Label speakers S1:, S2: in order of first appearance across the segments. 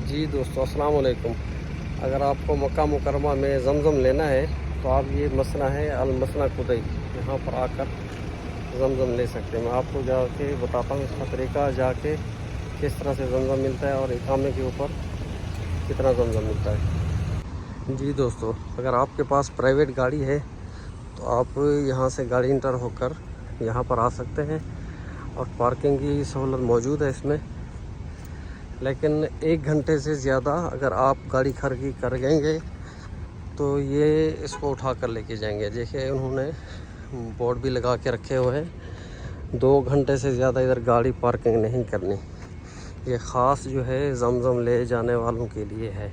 S1: जी दोस्तों, अस्सलाम वालेकुम। अगर आपको मक्का मुकरमा में ज़मज़म लेना है तो आप ये मसना है अल मसना कुदैब, यहाँ पर आकर ज़मज़म ले सकते हैं। मैं आपको जाके बताता हूँ इसका तरीका, जाके किस तरह से ज़मज़म मिलता है और इकामे के ऊपर कितना ज़मज़म मिलता है। जी दोस्तों, अगर आपके पास प्राइवेट गाड़ी है तो आप यहाँ से गाड़ी इंटर होकर यहाँ पर आ सकते हैं और पार्किंग की सहूलत मौजूद है इसमें। लेकिन 1 घंटे से ज़्यादा अगर आप गाड़ी खड़ी करेंगे तो ये इसको उठा कर लेके जाएंगे। देखिए उन्होंने बोर्ड भी लगा के रखे हुए हैं, 2 घंटे से ज़्यादा इधर गाड़ी पार्किंग नहीं करनी। ये ख़ास जो है ज़मज़म ले जाने वालों के लिए है,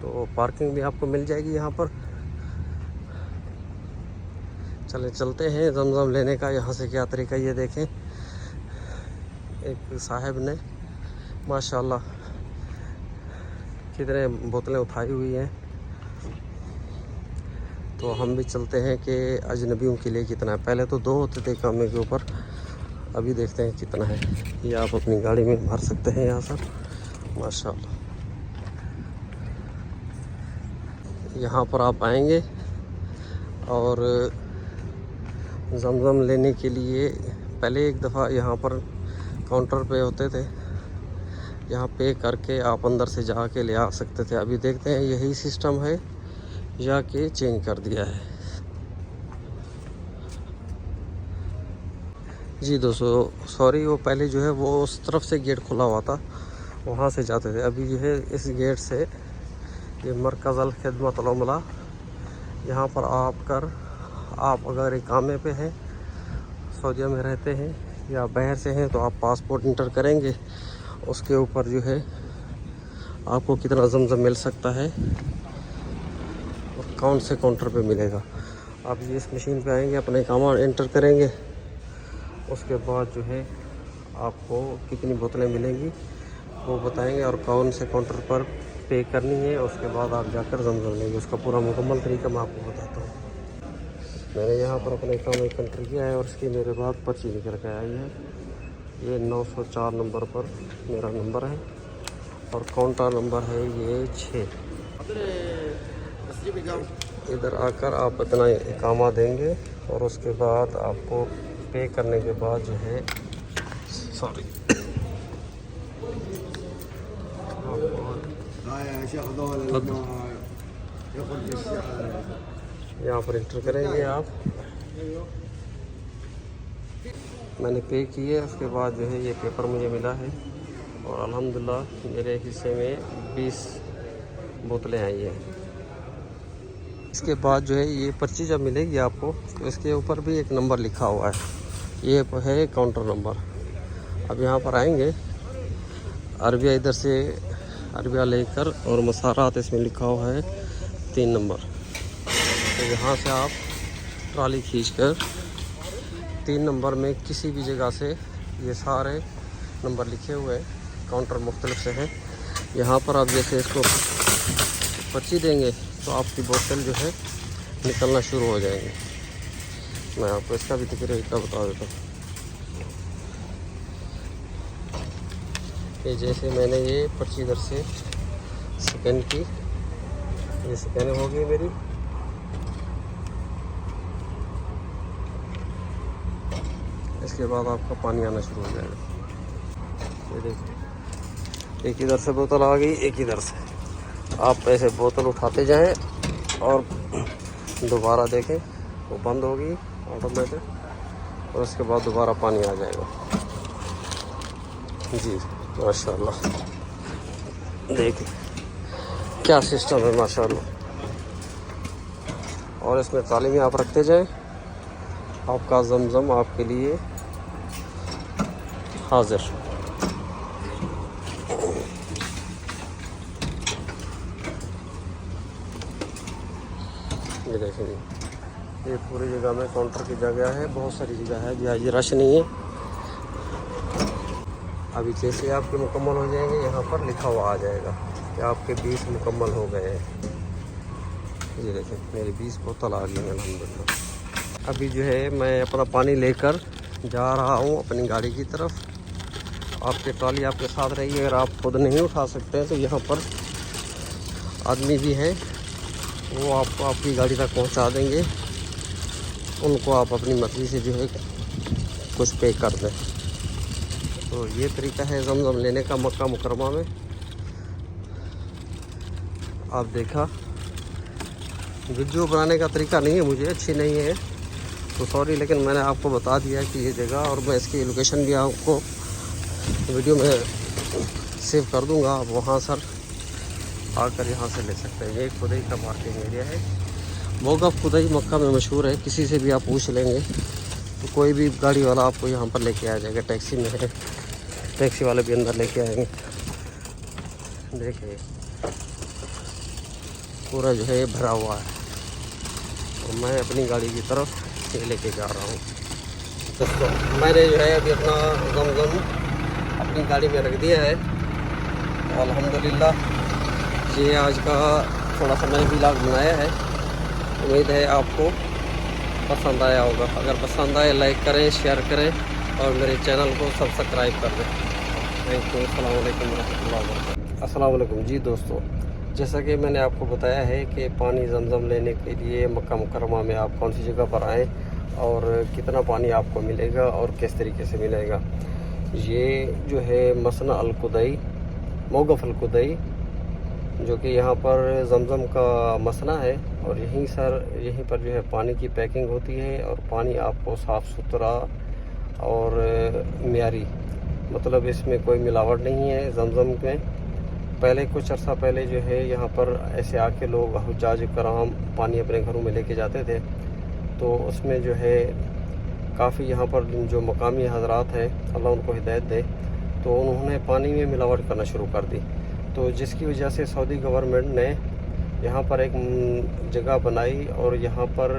S1: तो पार्किंग भी आपको मिल जाएगी यहाँ पर। चलते हैं ज़मज़म लेने का। यहाँ से क्या तरीका, ये देखें एक साहब ने माशाल्लाह कितने बोतलें उठाई हुई हैं। तो हम भी चलते हैं कि अजनबियों के लिए कितना है। पहले तो 2 होते थे कामे के ऊपर, अभी देखते हैं कितना है। ये आप अपनी गाड़ी में भर सकते हैं यहाँ सर, माशाल्लाह। यहाँ पर आप आएंगे और ज़मज़म लेने के लिए पहले एक दफ़ा यहाँ पर काउंटर पे होते थे, यहाँ पे करके आप अंदर से जाके ले आ सकते थे। अभी देखते हैं यही सिस्टम है या कि चेंज कर दिया है। जी दोस्तों सॉरी, वो पहले जो है वो उस तरफ से गेट खुला हुआ था, वहाँ से जाते थे। अभी जो है इस गेट से ये मरकज़ अल खिदमत अल उमला, यहाँ पर आप अगर इकामे पे हैं, सऊदीया में रहते हैं या बाहर से हैं, तो आप पासपोर्ट इंटर करेंगे, उसके ऊपर जो है आपको कितना ज़मज़म मिल सकता है और कौन से काउंटर पे मिलेगा। आप ये इस मशीन पे आएंगे, अपने इकामा एंटर करेंगे, उसके बाद जो है आपको कितनी बोतलें मिलेंगी वो बताएंगे और कौन से काउंटर पर पे करनी है। उसके बाद आप जाकर ज़मज़म लेंगे। उसका पूरा मुकम्मल तरीका मैं आपको बताता हूँ। मैंने यहाँ पर अपने इकामा एंटर किया है और इसकी मेरे बाद पर्ची निकल के आई है। ये 904 नंबर पर मेरा नंबर है और काउंटर नंबर है ये 6। इधर आकर आप इतना इकामा देंगे और उसके बाद आपको पे करने के बाद जो है यहाँ पर इंटर करेंगे आप। मैंने पे किए, उसके बाद जो है ये पेपर मुझे मिला है और अल्हम्दुलिल्लाह मेरे हिस्से में 20 बोतलें आई हैं। इसके बाद जो है ये पर्ची जब मिलेगी आपको तो इसके ऊपर भी एक नंबर लिखा हुआ है, ये है काउंटर नंबर। अब यहाँ पर आएंगे, अरबिया इधर से अरबिया लेकर और मसारात इसमें लिखा हुआ है 3 नंबर। तो यहाँ से आप ट्राली खींचकर 3 नंबर में किसी भी जगह से, ये सारे नंबर लिखे हुए हैं, काउंटर मुख्तलिफ से हैं। यहाँ पर आप जैसे इसको पर्ची देंगे तो आपकी बोतल जो है निकलना शुरू हो जाएंगी। मैं आपको इसका भी तरीका बता देता हूँ। ये जैसे मैंने ये पर्ची इधर से स्कैन की, ये स्कैन हो गई मेरी। इसके बाद आपका पानी आना शुरू हो जाएगा। ये देखिए, एक इधर से बोतल आ गई, एक इधर से। आप ऐसे बोतल उठाते जाएं और दोबारा देखें, वो बंद होगी ऑटोमेटिक और उसके बाद दोबारा पानी आ जाएगा। जी माशाल्लाह, देखिए क्या सिस्टम है माशाल्लाह। और इसमें ताली में आप रखते जाएं, आपका ज़मज़म आपके लिए हाजिर। ये देखेंगे, ये पूरी जगह में काउंटर की जगह है, बहुत सारी जगह है, आज रश नहीं है। अभी जैसे आपके मुकम्मल हो जाएंगे, यहाँ पर लिखा हुआ आ जाएगा कि आपके 20 मुकम्मल हो गए हैं। ये देखें मेरी 20 बोतल आ गई है अल्हम्दुलिल्लाह। अभी जो है मैं अपना पानी लेकर जा रहा हूँ अपनी गाड़ी की तरफ आपकी ट्रॉली आपके साथ रहेगी। अगर आप खुद नहीं उठा सकते हैं तो यहाँ पर आदमी भी हैं, वो आपको आपकी गाड़ी तक पहुँचा देंगे। उनको आप अपनी मर्ज़ी से जो है कुछ पे कर दें। तो ये तरीका है ज़मज़म लेने का मक्का मुकरमा में। आप देखा, वीडियो बनाने का तरीका नहीं है, मुझे अच्छी नहीं है तो सॉरी, लेकिन मैंने आपको बता दिया कि ये जगह, और मैं इसकी लोकेशन भी आपको वीडियो में सेव कर दूंगा। आप वहाँ सर आकर यहाँ से ले सकते हैं। ये खुदाई का पार्किंग एरिया है। मौक़िफ़ खुदाई मक्का में मशहूर है, किसी से भी आप पूछ लेंगे तो कोई भी गाड़ी वाला आपको यहाँ पर लेके आ जाएगा। टैक्सी में है, टैक्सी वाले भी अंदर लेके आएंगे। देखिए पूरा जो है भरा हुआ है और मैं अपनी गाड़ी की तरफ ये लेके जा रहा हूँ। दोस्तों मैंने जो है अभी अपना ज़मज़म अपनी गाड़ी में रख दिया है। तो अल्हम्दुलिल्लाह ये आज का थोड़ा सा मैंने व्लॉग बनाया है। उम्मीद है आपको पसंद आया होगा। अगर पसंद आए लाइक करें, शेयर करें और मेरे चैनल को सब्सक्राइब कर दें। Thank you. अस्सलाम वालेकुम रहमतुल्लाहि व बरकातहू। अस्सलाम वालेकुम जी दोस्तों, जैसा कि मैंने आपको बताया है कि पानी ज़मज़म लेने के लिए मक्का मुकरमा में आप कौन सी जगह पर आएँ और कितना पानी आपको मिलेगा और किस तरीके से मिलेगा। ये जो है मसना अल कुदैई, मौक़िफ़ अल कुदैई, जो कि यहाँ पर ज़मज़म का मसना है और यहीं पर जो है पानी की पैकिंग होती है और पानी आपको साफ़ सुथरा और मियारी, मतलब इसमें कोई मिलावट नहीं है ज़मज़म में। पहले कुछ अर्सा पहले जो है यहाँ पर ऐसे आके लोग हुज्जाज कराम पानी अपने घरों में लेके जाते थे, तो उसमें जो है काफ़ी यहाँ पर जो मकामी हज़रात हैं, अल्लाह उनको हिदायत दे, तो उन्होंने पानी में मिलावट करना शुरू कर दी। तो जिसकी वजह से सऊदी गवर्नमेंट ने यहाँ पर एक जगह बनाई और यहाँ पर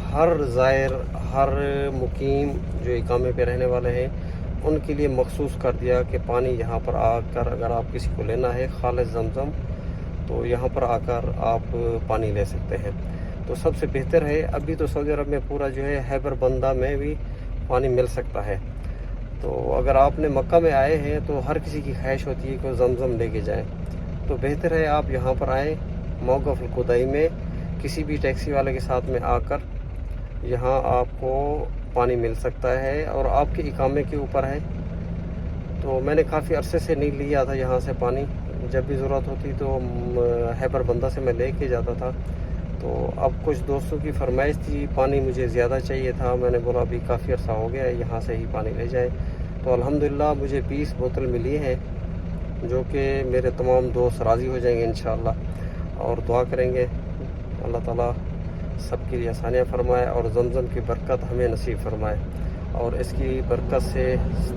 S1: हर ज़ायर, हर मुकीम जो इकामे पे रहने वाले हैं उनके लिए मखसूस कर दिया कि पानी यहाँ पर आकर अगर आप किसी को लेना है खालिस ज़मज़म, तो यहाँ पर आकर आप पानी ले सकते हैं। तो सबसे बेहतर है, अभी तो सऊदी अरब में पूरा जो है हैबर बंदा में भी पानी मिल सकता है। तो अगर आपने मक्का में आए हैं तो हर किसी की ख्वाहिश होती है कि ज़मज़म लेके जाएं, तो बेहतर है आप यहाँ पर आएँ मौक़िफ़ अल कुदैई में, किसी भी टैक्सी वाले के साथ में आकर यहाँ आपको पानी मिल सकता है और आपके इकामे के ऊपर है। तो मैंने काफ़ी अरसे से नहीं लिया था यहाँ से पानी, जब भी ज़रूरत होती तो हैबर बंदा से मैं लेके जाता था। तो अब कुछ दोस्तों की फरमाइश थी, पानी मुझे ज़्यादा चाहिए था, मैंने बोला अभी काफ़ी अर्सा हो गया है, यहाँ से ही पानी ले जाए। तो अल्हम्दुलिल्लाह मुझे 20 बोतल मिली है, जो कि मेरे तमाम दोस्त राज़ी हो जाएंगे इंशाअल्लाह और दुआ करेंगे अल्लाह ताला सबके लिए आसानियाँ फरमाए और ज़मज़म की बरकत हमें नसीब फरमाए और इसकी बरकत से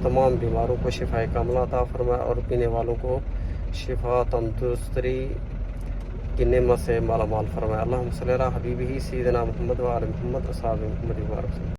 S1: तमाम बीमारों को शिफाए कामिला अता फरमाए और पीने वालों को शिफा तंदुरुस्ती की नेमत से माला माल फरमाए। अल्लाहुम्मा सल्ली अला हबीबिही सय्यिदना मुहम्मद व आले मुहम्मद अस्हाब मुहम्मद।